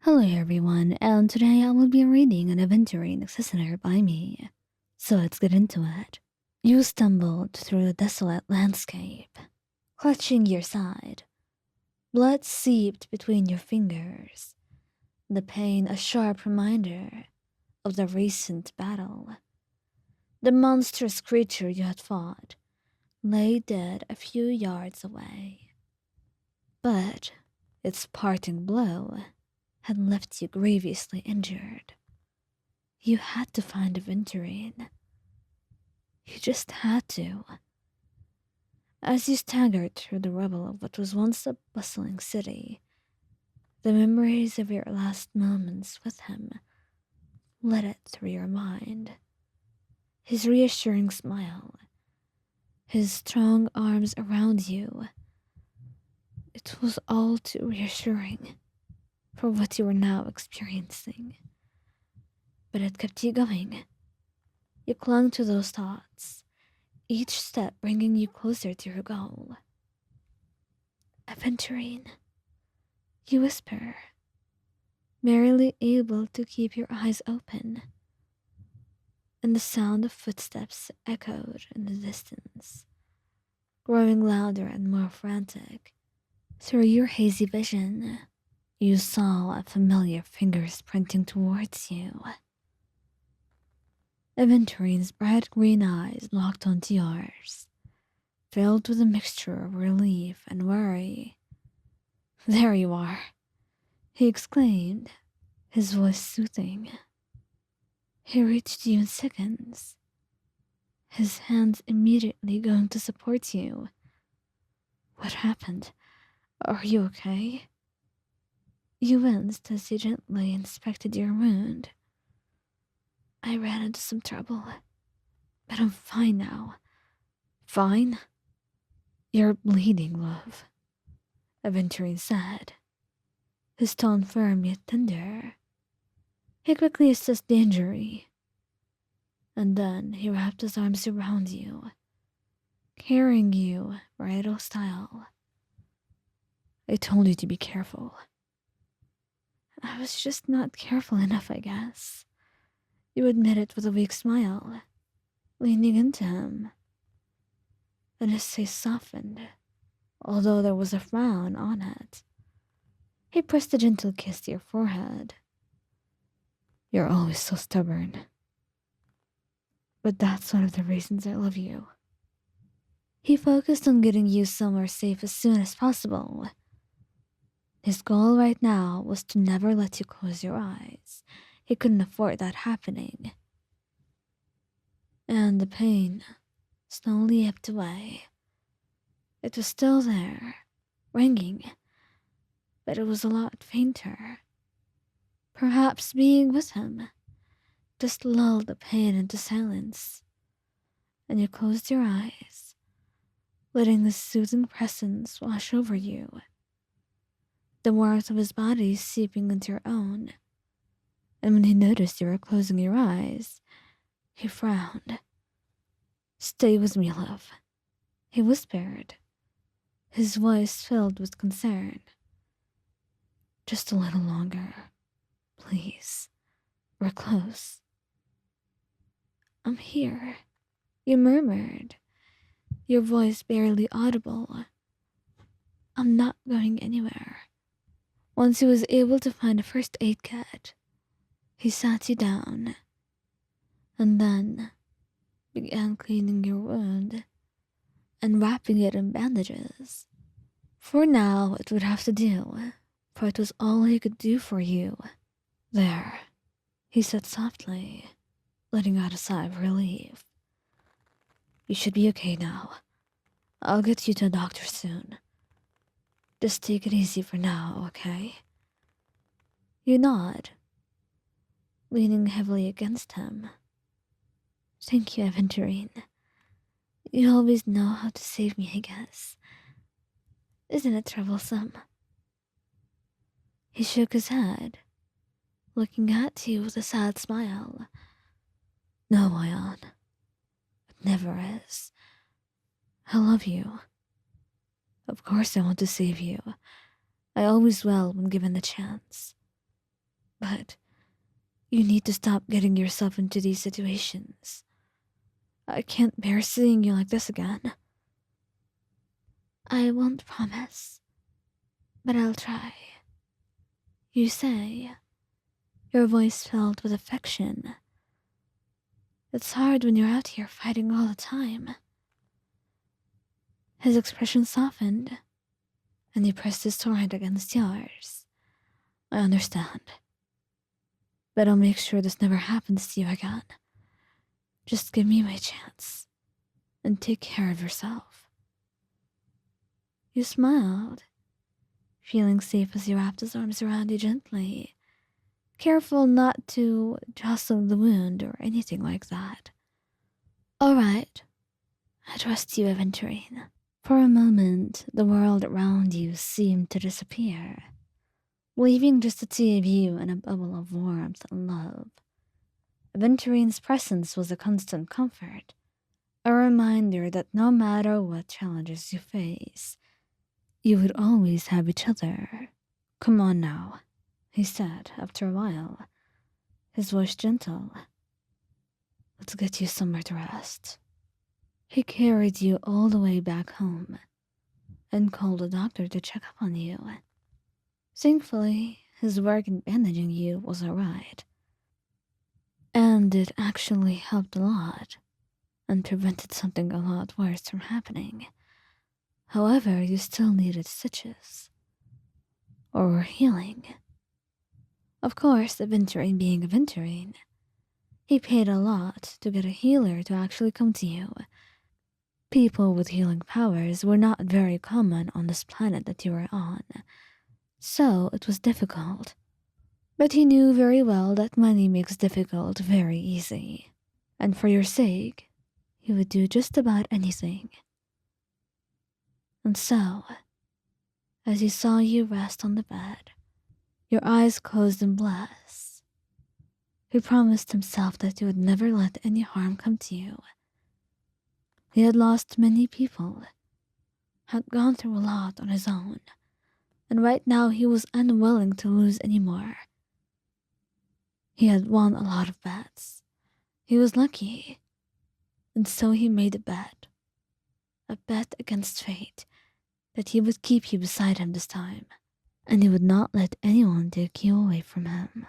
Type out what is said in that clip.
Hello everyone, and today I will be reading an Aventurine listener by me. So let's get into it. You stumbled through a desolate landscape, clutching your side. Blood seeped between your fingers, the pain a sharp reminder of the recent battle. The monstrous creature you had fought lay dead a few yards away. But its parting blow had left you grievously injured. You had to find Aventurine. You just had to. As you staggered through the rubble of what was once a bustling city, the memories of your last moments with him flooded through your mind. His reassuring smile, his strong arms around you. It was all too reassuring for what you were now experiencing. But it kept you going. You clung to those thoughts, each step bringing you closer to your goal. Aventurine, you whisper, barely able to keep your eyes open, and the sound of footsteps echoed in the distance, growing louder and more frantic. Through your hazy vision, you saw a familiar finger sprinting towards you. Aventurine's bright green eyes locked onto yours, filled with a mixture of relief and worry. "There you are," he exclaimed, his voice soothing. He reached you in seconds, his hands immediately going to support you. "What happened? Are you okay?" You winced as he gently inspected your wound. "I ran into some trouble, but I'm fine now." "Fine? You're bleeding, love," Aventurine said, his tone firm yet tender. He quickly assessed the injury, and then he wrapped his arms around you, carrying you bridal style. "I told you to be careful." "I was just not careful enough, I guess." You admitted with a weak smile, leaning into him, and his face softened, although there was a frown on it. He pressed a gentle kiss to your forehead. "You're always so stubborn. But that's one of the reasons I love you." He focused on getting you somewhere safe as soon as possible. His goal right now was to never let you close your eyes. He couldn't afford that happening. And the pain slowly ebbed away. It was still there, ringing, but it was a lot fainter. Perhaps being with him just lulled the pain into silence, and you closed your eyes, letting the soothing presence wash over you, the warmth of his body seeping into your own. And when he noticed you were closing your eyes, he frowned. "Stay with me, love," he whispered, his voice filled with concern. "Just a little longer, please. We're close." "I'm here," you murmured, your voice barely audible. "I'm not going anywhere." Once he was able to find a first aid kit, he sat you down, and then began cleaning your wound and wrapping it in bandages. For now, it would have to do, for it was all he could do for you. "There," he said softly, letting out a sigh of relief. "You should be okay now. I'll get you to a doctor soon. Just take it easy for now, okay?" You nod, leaning heavily against him. "Thank you, Aventurine. You always know how to save me, I guess. Isn't it troublesome?" He shook his head, looking at you with a sad smile. "No, Ion. It never is. I love you. Of course I want to save you. I always will when given the chance. But you need to stop getting yourself into these situations. I can't bear seeing you like this again. I won't promise, but I'll try. You say, your voice filled with affection. It's hard when you're out here fighting all the time. His expression softened, and he pressed his forehead against yours. I understand. But I'll make sure this never happens to you again. Just give me my chance, and take care of yourself. You smiled, feeling safe as he wrapped his arms around you gently, careful not to jostle the wound or anything like that. All right, I trust you, Aventurine. For a moment, the world around you seemed to disappear, leaving just the two of you in a bubble of warmth and love. Aventurine's presence was a constant comfort, a reminder that no matter what challenges you face, you would always have each other. Come on now, he said after a while, his voice gentle. Let's get you somewhere to rest. He carried you all the way back home and called a doctor to check up on you. Thankfully, his work in bandaging you was alright. And it actually helped a lot and prevented something a lot worse from happening. However, you still needed stitches. Or were healing. Of course, Aventurine being Aventurine, he paid a lot to get a healer to actually come to you. People with healing powers were not very common on this planet that you were on, so it was difficult. But he knew very well that money makes difficult very easy, and for your sake, he would do just about anything. And so, as he saw you rest on the bed, your eyes closed in bliss, he promised himself that he would never let any harm come to you. He had lost many people, had gone through a lot on his own, and right now he was unwilling to lose any more. He had won a lot of bets. He was lucky, and so he made a bet against fate, that he would keep you beside him this time, and he would not let anyone take you away from him.